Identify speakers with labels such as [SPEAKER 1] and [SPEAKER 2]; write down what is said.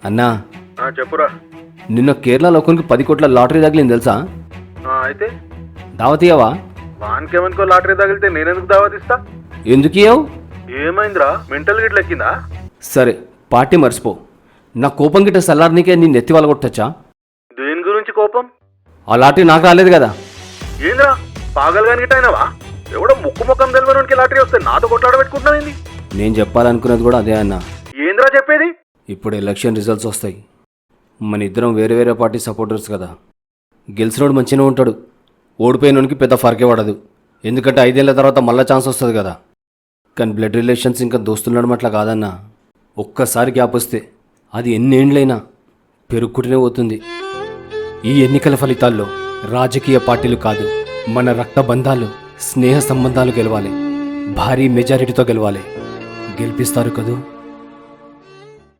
[SPEAKER 1] అన్నా
[SPEAKER 2] చెప్పురా.
[SPEAKER 1] నిన్న కేరళలో ఒకరికి 10 కోట్ల లాటరీ తగిలింది తెలుసా?
[SPEAKER 2] అయితే
[SPEAKER 1] దావతీయవా?
[SPEAKER 2] వానికేమనుకో లాటరీ తగిలితే నేనెందుకు దావతిస్తా?
[SPEAKER 1] ఎందుకు ఇయ్యవు?
[SPEAKER 2] ఏమైందిరా, మెంటల్ గిట్ల ఎక్కిందా?
[SPEAKER 1] సరే పార్టీ మర్చిపో. నా కోపం గిట్ట సల్లారనికే నీ నెత్తి వాళ్ళగొట్టచ్చా?
[SPEAKER 2] దేని గురించి కోపం?
[SPEAKER 1] ఆ లాటరీ నాకు రాలేదు కదా.
[SPEAKER 2] ఏంద్రా పాగలుగాని గిట్ట అయినావా? ఎవడో ముక్కు ముఖం తెలియనికి లాటరీ వస్తే నాతో కొట్లాడబెట్టుకుంటున్నావు ఏంది?
[SPEAKER 1] నేను చెప్పాలనుకున్నది కూడా అదే అన్నా.
[SPEAKER 2] ఏంద్రా చెప్పేది?
[SPEAKER 1] ఇప్పుడు ఎలక్షన్ రిజల్ట్స్ వస్తాయి. మన ఇద్దరం వేరే వేరే పార్టీ సపోర్టర్స్ కదా. గెలిచినోడు మంచిగా ఉంటాడు, ఓడిపోయినోనికి పెద్ద ఫరకే పడదు. ఎందుకంటే 5 ఏళ్ల తర్వాత మళ్ళీ ఛాన్స్ వస్తుంది కదా. కానీ బ్లడ్ రిలేషన్స్ ఇంకా దోస్తులు అట్లా కాదన్నా. ఒక్కసారి గ్యాప్ వస్తే అది ఎన్నేండ్లైనా పెరుగుకుంటూనే పోతుంది. ఈ ఎన్నికల ఫలితాల్లో రాజకీయ పార్టీలు కాదు, మన రక్త బంధాలు, స్నేహ సంబంధాలు గెలవాలి. భారీ మెజారిటీతో గెలవాలి. గెలిపిస్తారు కదూ.